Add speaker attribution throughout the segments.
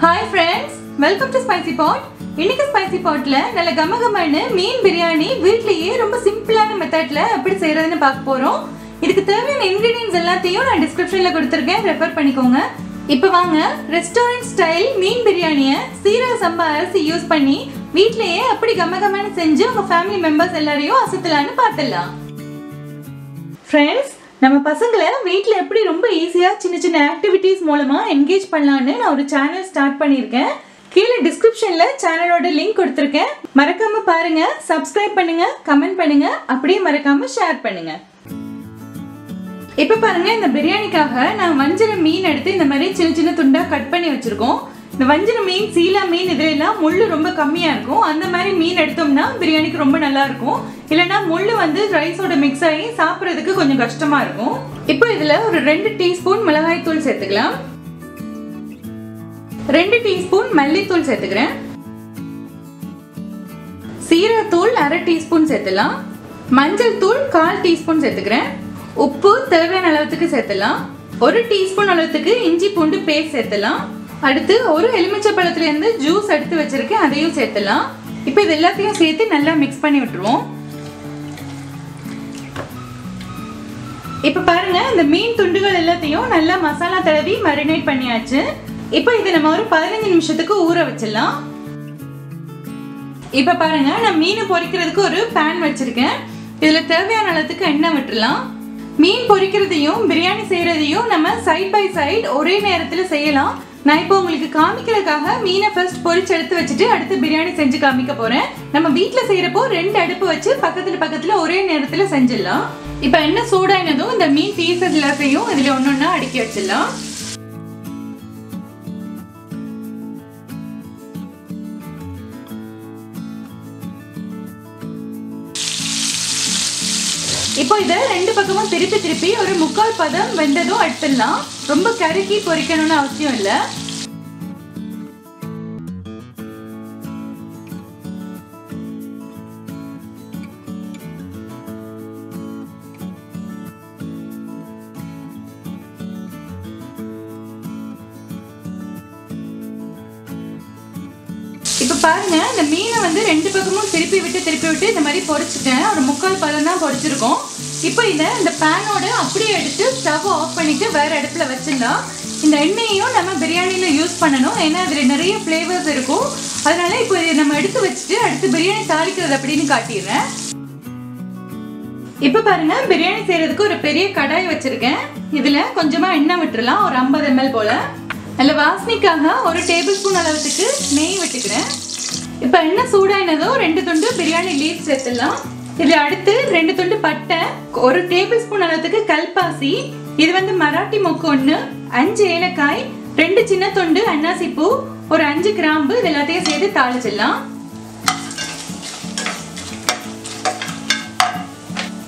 Speaker 1: Hi friends, welcome to Spicy Pot. இன்னைக்கு Spicy Potல நல்ல கமகமான மீன் பிரியாணி வீட்லயே ரொம்ப சிம்பிளான மெத்தட்ல எப்படி செய்யறதுன்னு பார்க்க போறோம். இதுக்கு தேவையான இன்கிரிடியன்ட்ஸ் எல்லாத்தையும் நான் டிஸ்கிரிப்ஷன்ல கொடுத்திருக்கேன், ரெஃபர் பண்ணிக்கோங்க. இப்போ வாங்க ரெஸ்டாரன்ட் ஸ்டைல் மீன் பிரியாணியை சீரக சம்பா அரிசி யூஸ் பண்ணி வீட்லயே எப்படி கமகமான செஞ்சு உங்க ஃபேமிலி மெம்பர்ஸ் எல்லாரையும் அசத்தலாம்னு பார்த்துடலாம். ஃப்ரெண்ட்ஸ், நம்ம பசங்களை வீட்ல எப்படி ரொம்ப ஈஸியா சின்ன சின்ன ஆக்டிவிட்டீஸ் மூலமா என்கேஜ் பண்ணலாம்னு நான் ஒரு சேனல் ஸ்டார்ட் பண்ணியிருக்கேன். கீழே டிஸ்கிரிப்ஷன்ல சேனலோட லிங்க் கொடுத்திருக்கேன், மறக்காம பாருங்க, சப்ஸ்கிரைப் பண்ணுங்க, கமெண்ட் பண்ணுங்க, அப்படியே மறக்காம ஷேர் பண்ணுங்க. இப்ப பாருங்க, இந்த பிரியாணிக்காக நான் வஞ்சர மீன் எடுத்து இந்த மாதிரி சின்ன சின்ன துண்டா கட் பண்ணி வச்சிருக்கோம். இந்த வஞ்சர மீன், சீலா மீன் இதுல எல்லாம் முள்ளு ரொம்ப கம்மியா இருக்கும். அந்த மாதிரி மீன் எடுத்தோம்னா பிரியாணிக்கு ரொம்ப நல்லா இருக்கும். இல்லைன்னா முள்ளு வந்து ரைஸோட மிக்ஸ் ஆகி சாப்பிட்றதுக்கு கொஞ்சம் கஷ்டமா இருக்கும். இப்போ இதுல ஒரு 2 டீஸ்பூன் மிளகாய் தூள் சேர்த்துக்கலாம், 2 டீஸ்பூன் மல்லித்தூள் சேர்த்துக்கிறேன், சீரகத்தூள் 1/2 டீஸ்பூன் சேர்த்துலாம், மஞ்சள் தூள் 1/4 டீஸ்பூன் சேர்த்துக்கிறேன், உப்பு தேவையான அளவுக்கு சேர்த்துலாம், 1 டீஸ்பூன் அளவுக்கு இஞ்சி பூண்டு பேஸ்ட் சேர்த்துலாம். அடுத்து ஒரு எலுமிச்சை பழத்துல இருந்து ஜூஸ் எடுத்து வச்சிருக்கேன், அதையும் சேர்த்துலாம். இப்போ இது எல்லாத்தையும் சேர்த்து நல்லா மிக்ஸ் பண்ணி விட்டுருவோம். இப்போ பாருங்க, இந்த மீன் துண்டுகள் எல்லாத்தையும் நல்லா மசாலா தடவி மரினேட் பண்ணியாச்சு. இப்போ இது நம்ம ஒரு 15 நிமிஷத்துக்கு ஊற வச்சிடலாம். இப்போ பாருங்க, நான் மீன் பொரிக்கிறதுக்கு ஒரு பேன் வச்சிருக்கேன். இதுல தேவையான அளவுக்கு எண்ணெய் விட்டுறலாம். மீன் பொரிக்கிறதையும் பிரியாணி செய்யறதையும் நம்ம சைட் பை சைடு ஒரே நேரத்துல செய்யலாம். நான் இப்போ உங்களுக்கு காமிக்கிறதுக்காக மீனை ஃபர்ஸ்ட் பொரிச்சு எடுத்து வச்சுட்டு அடுத்து பிரியாணி செஞ்சு காமிக்க போறேன். நம்ம வீட்டுல செய்யறப்போ 2 அடுப்பு வச்சு பக்கத்துல ஒரே நேரத்துல செஞ்சிடலாம். இப்போ என்ன சூடாயினதும் இந்த மீன் பீசஸ் எல்லாத்தையும் இதுல ஒன்னொன்னா அடுக்கி வச்சிடலாம். இப்போ இதை 2 பக்கமும் திருப்பி ஒரு 3/4 பதம் வெந்ததும் எடுத்துடலாம். ரொம்ப கருகி பொரிக்கணும்னு அவசியம் இல்லை. இப்போ பாருங்க, இந்த மீனை வந்து 2 பக்கமும் திருப்பி விட்டு இந்த மாதிரி பொரிச்சிட்டேன். ஒரு 3/4 பதம் தான் பொரிச்சிருக்கோம். இப்போ இதை இந்த பேனோட அப்படியே எடுத்து ஸ்டவ் ஆஃப் பண்ணிட்டு வேற அடுப்புல வச்சிடலாம். இந்த எண்ணெயையும் நம்ம பிரியாணியில யூஸ் பண்ணணும், ஏன்னா அதுல நிறைய ஃப்ளேவர்ஸ் இருக்கும். அதனால இப்போ இதை நம்ம எடுத்து வச்சுட்டு அடுத்து பிரியாணி தாளிக்கிறது அப்படின்னு காட்டிடுறேன். இப்போ பாருங்க, பிரியாணி செய்யறதுக்கு ஒரு பெரிய கடாய் வச்சிருக்கேன். இதுல கொஞ்சமா எண்ணெய் விட்டுறலாம், ஒரு 50 ml போல. நல்ல வாசனைக்காக ஒரு டேபிள் ஸ்பூன் அளவுக்கு நெய் விட்டுக்கிறேன். இப்போ எண்ணெய் சூடாயினதோ 2 துண்டு பிரியாணி லீஃப் சேர்த்துடலாம். இதுல அடுத்து 2 துண்டு பட்டை, ஒரு டேபிள் ஸ்பூன் அளவுக்கு கல்பாசி, இது வந்து மராட்டி மொக்கு 1, 5 ஏலக்காய், 2 சின்ன துண்டு அன்னாசி பூ, ஒரு 5 கிராம்பு, இது எல்லாத்தையும் சேர்த்து தாளிச்சிடலாம்.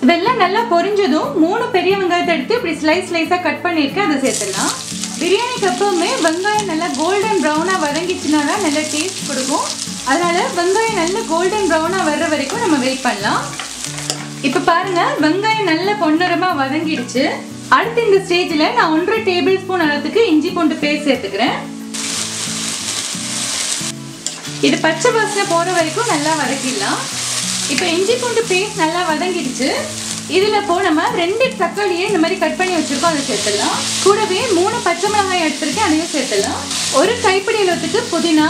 Speaker 1: இதெல்லாம் நல்லா பொரிஞ்சதும் 3 பெரிய வெங்காயத்தை எடுத்து இப்படி ஸ்லைஸா கட் பண்ணியிருக்கேன், அதை சேர்த்துடலாம். பிரியாணிக்கு எப்பவுமே வெங்காயம் நல்லா கோல்டன் ப்ரௌனா வதங்கிச்சுனா தான் நல்ல டேஸ்ட் கொடுக்கும். அதனால வெங்காயம் நல்ல கோல்டன் ப்ரௌனா வர்ற வரைக்கும் நம்ம வெயிட் பண்ணலாம். இப்போ பாருங்க, வெங்காயம் நல்ல பொன்னரமா வதங்கிடுச்சு. அடுத்து இந்த ஸ்டேஜ்ல நான் 1/2 டேபிள் ஸ்பூன் அளவுக்கு இஞ்சி பூண்டு பேஸ்ட் சேர்த்துக்கிறேன். இது பச்சை வாசனை போற வரைக்கும் நல்லா வதக்கிடலாம். இப்போ இஞ்சி பூண்டு பேஸ்ட் நல்லா வதங்கிடுச்சு. இதுல இப்போ நம்ம 2 தக்காளியை இந்த மாதிரி கட் பண்ணி வச்சிருக்கோம், அதை சேர்த்துடலாம். கூடவே 3 பச்சை மிளகாய் எடுத்திருக்கேன், அதையும் சேர்த்துடலாம். ஒரு கைப்பிடி அளவுக்கு புதினா,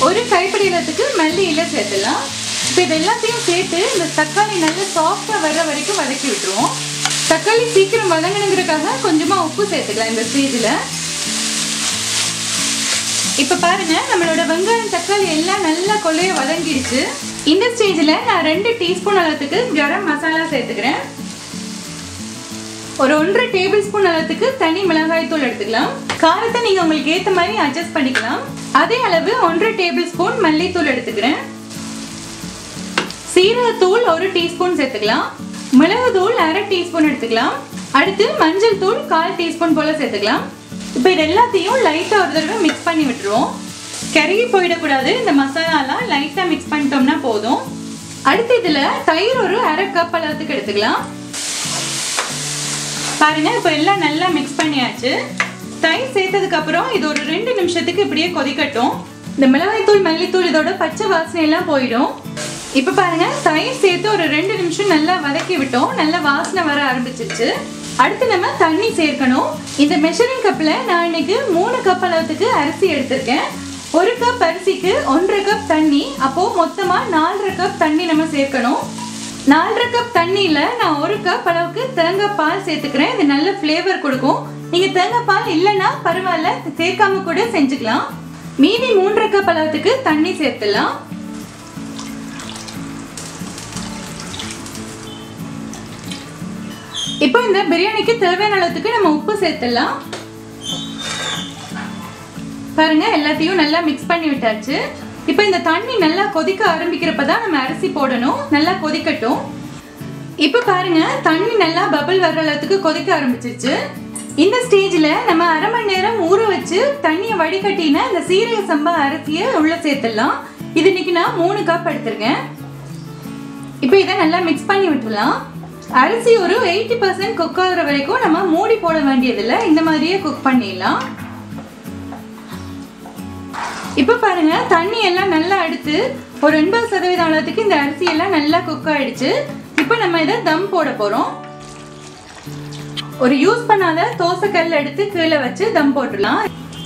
Speaker 1: ஒரு கைப்பிடி அளவுக்கு மல்லி இலை சேர்த்துடலாம். இப்போ இது எல்லாத்தையும் சேர்த்து இந்த தக்காளி நல்லா சாஃப்டா வர்ற வரைக்கும் வதக்கி விட்டுருவோம். தக்காளி சீக்கிரம் வதங்கணுங்கிறதுக்காக கொஞ்சமா உப்பு சேர்த்துக்கலாம் இந்த ஸ்டேஜ்ல. இப்ப பாருங்க, நம்மளோட வெங்காயம் தக்காளி எல்லாம் நல்லா கொள்ளைய வதங்கிடுச்சு. இந்த ஸ்டேஜ்ல நான் 2 டீஸ்பூன் அளவுக்கு கரம் மசாலா சேர்த்துக்கிறேன். ஒரு 1/2 டேபிள் ஸ்பூன் அளவுக்கு தனி மிளகாய் தூள் எடுத்துக்கலாம். காரத்தை நீங்க உங்களுக்கு ஏத்த மாதிரி அட்ஜஸ்ட் பண்ணிக்கலாம். அதே அளவு 1/2 டேபிள் ஸ்பூன் மல்லித்தூள் எடுத்துக்கிறேன். சீரகத்தூள் 1 டீஸ்பூன் சேர்த்துக்கலாம். மிளகு தூள் 1/2 டீஸ்பூன் எடுத்துக்கலாம். அடுத்து மஞ்சள் தூள் 1/4 டீஸ்பூன் போல சேர்த்துக்கலாம். இப்போ இது எல்லாத்தையும் லைட்டா ஒரு தடவை மிக்ஸ் பண்ணி விட்டுருவோம். கருகி போயிடக்கூடாது, இந்த மசாலாலாம் லைட்டா மிக்ஸ் பண்ணிட்டோம்னா போதும். அடுத்து இதுல தயிர் ஒரு 1/2 கப் அளவுக்கு எடுத்துக்கலாம். பாருங்க, இப்போ எல்லாம் நல்லா மிக்ஸ் பண்ணியாச்சு. தயிர் சேர்த்ததுக்கு அப்புறம் இது ஒரு 2 நிமிஷத்துக்கு இப்படியே கொதிக்கட்டும். இந்த மிளகாய்த்தூள் மல்லித்தூள் இதோட பச்சை வாசனை எல்லாம் போயிடும். இப்ப பாருங்க தயிர் சேர்த்து ஒரு 2 நிமிஷம் நல்லா வதக்கி விட்டோம். நல்லா வாசனை வர ஆரம்பிச்சிருச்சு. அடுத்து நம்ம தண்ணி சேர்க்கணும். இந்த மெஷரிங் கப்ல நான் இன்னைக்கு 3 கப் அளவுக்கு அரிசி எடுத்திருக்கேன். 1 கப் அரிசிக்கு 1.5 கப் தண்ணி. அப்போ மொத்தமா 4.5 கப் தண்ணி நம்ம சேர்க்கணும். 4.5 கப் தண்ணியில நான் 1 கப் அளவுக்கு தேங்காய் பால் சேர்த்துக்கிறேன். இது நல்ல ஃப்ளேவர் கொடுக்கும். நீங்க தேங்காய் பால் இல்லைன்னா பரவாயில்ல, சேர்க்காம கூட செஞ்சுக்கலாம். மீதி 3.5 கப் அளவுக்கு தண்ணி சேர்த்துலாம். இப்போ இந்த பிரியாணிக்கு தேவையான அளவுக்கு நம்ம உப்பு சேர்த்துலாம். பாருங்க எல்லாத்தையும் நல்லா மிக்ஸ் பண்ணி விட்டாச்சு. இப்போ இந்த தண்ணி நல்லா கொதிக்க ஆரம்பிக்கிறப்பதான் நம்ம அரிசி போடணும். நல்லா கொதிக்கட்டும். இப்போ பாருங்க தண்ணி நல்லா பபிள் வர்ற அளவுக்கு கொதிக்க ஆரம்பிச்சிருச்சு. இந்த ஸ்டேஜ்ல நம்ம அரை மணி நேரம் ஊற வச்சு தண்ணியை வடிகட்டின இந்த சீரக சம்பா அரிசியை உள்ள சேர்த்துடலாம். இது இன்னைக்கு நான் 3 கப் எடுத்திருக்கேன். இப்போ இதை நல்லா மிக்ஸ் பண்ணி விட்டுலாம். அரிசி ஒரு 80% குக் ஆகுற வரைக்கும் நம்ம மூடி போட வேண்டியதில்லை. இந்த மாதிரியே குக் பண்ணிடலாம். இப்போ பாருங்க தண்ணி எல்லாம் நல்லா எடுத்து ஒரு 80% அளவுக்கு இந்த அரிசி எல்லாம் நல்லா குக் ஆயிடுச்சு. இப்போ நம்ம இதை தம் போட போறோம். ஒரு யூஸ் பண்ணாத தோசை கல் எடுத்து கீழே வச்சு தம் போட்டுடலாம்.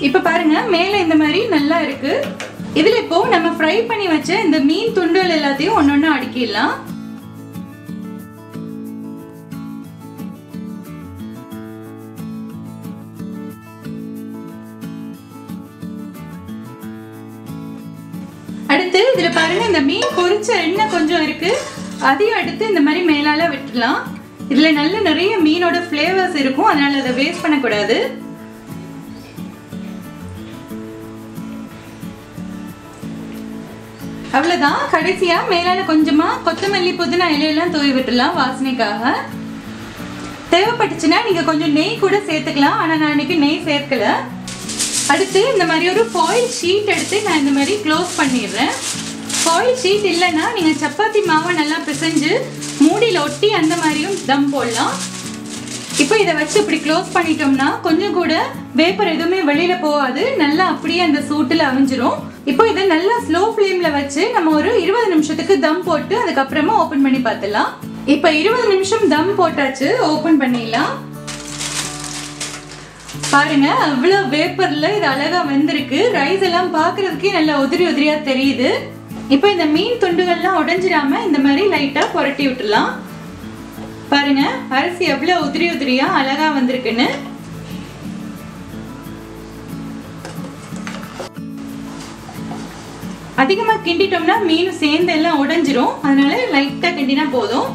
Speaker 1: இப்போ பாருங்க மேலே இந்த மாதிரி நல்லா இருக்கு. இதுல இப்போ நம்ம ஃப்ரை பண்ணி வச்ச இந்த மீன் துண்டுகள் எல்லாத்தையும் ஒன்னொன்னு அடுக்கிடலாம். அடுத்து இதுல பாருங்க இந்த மீன் பொரிச்ச எண்ணெய் கொஞ்சம் இருக்கு. அதையும் எடுத்து இந்த மாதிரி மேலால விட்டுலாம். இதுல நல்ல நிறைய மீனோட ஃப்ளேவர்ஸ் இருக்கும். அதனால அதை வேஸ்ட் பண்ணக்கூடாது. அவ்வளவுதான். கடைசியா மேலால கொஞ்சமா கொத்தமல்லி புதினா இலையெல்லாம் தூவி விட்டுலாம் வாசனைக்காக. தேவைப்பட்டுச்சுன்னா நீங்க கொஞ்சம் நெய் கூட சேர்த்துக்கலாம். ஆனா நான் இன்னைக்கு நெய் சேர்க்கல. அடுத்து இந்த மாதிரி ஒரு ஃபாயில் ஷீட் எடுத்து நான் இந்த மாதிரி க்ளோஸ் பண்ணிடுறேன். ஃபாயில் ஷீட் இல்லைன்னா நீங்க சப்பாத்தி மாவை நல்லா பிசைஞ்சு மூடியில் ஒட்டி அந்த மாதிரியும் தம் போடலாம். இப்போ இதை வச்சு இப்படி க்ளோஸ் பண்ணிட்டோம்னா கொஞ்சம் கூட வேப்பர் எதுவுமே வெளியில போகாது. நல்லா அப்படியே அந்த சூட்டில் அவிஞ்சிரும். இப்போ இதை நல்லா ஸ்லோ ஃப்ளேம்ல வச்சு நம்ம ஒரு 20 நிமிஷத்துக்கு தம் போட்டு அதுக்கப்புறமா ஓப்பன் பண்ணி பார்த்துலாம். இப்போ 20 நிமிஷம் தம் போட்டாச்சு. ஓப்பன் பண்ணிடலாம். பாருங்க அவ்வளவு வேப்பர்ல இது அழகா வெந்திருக்கு. ரைஸ் எல்லாம் பாக்குறதுக்கே நல்லா உதிரி உதிரியா தெரியுது. இப்போ இந்த மீன் துண்டுகள்லாம் உடைஞ்சிடாம இந்த மாதிரி லைட்டா புரட்டி விட்டுலாம். பாருங்க அரிசி எவ்வளவு உதிரி உதிரியா அழகா வந்திருக்குன்னு. அதிகமா கிண்டிட்டோம்னா மீன் சேர்ந்து எல்லாம் உடைஞ்சிரும். அதனால லைட்டா கிண்டினா போதும்.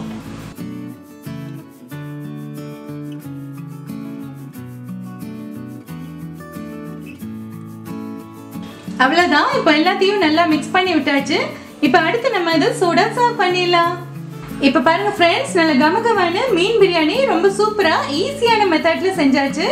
Speaker 1: அவ்வளவுதான். இப்போ எல்லாத்தையும் நல்லா மிக்ஸ் பண்ணி விட்டாச்சு. இப்போ அடுத்து நம்ம இதை சூடா சர்வ் பண்ணிடலாம். இப்போ பாருங்க ஃப்ரெண்ட்ஸ், நல்ல கமகமான மீன் பிரியாணி ரொம்ப சூப்பரா ஈஸியான மெத்தட்ல செஞ்சாச்சு.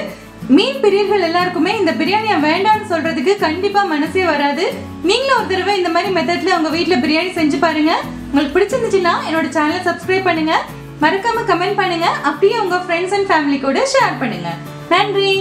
Speaker 1: மீன் பிரியர்கள் எல்லாருக்குமே இந்த பிரியாணியை வேண்டாம்னு சொல்றதுக்கு கண்டிப்பா மனசே வராது. நீங்களும் ஒரு தடவை இந்த மாதிரி மெத்தட்ல உங்க வீட்டுல பிரியாணி செஞ்சு பாருங்க. உங்களுக்கு பிடிச்சிருந்துச்சுன்னா என்னோட சேனலை சப்ஸ்கிரைப் பண்ணுங்க. மறக்காம கமெண்ட் பண்ணுங்க. அப்படியே உங்க ஃப்ரெண்ட்ஸ் அண்ட் ஃபேமிலி கூட ஷேர் பண்ணுங்க. நன்றி.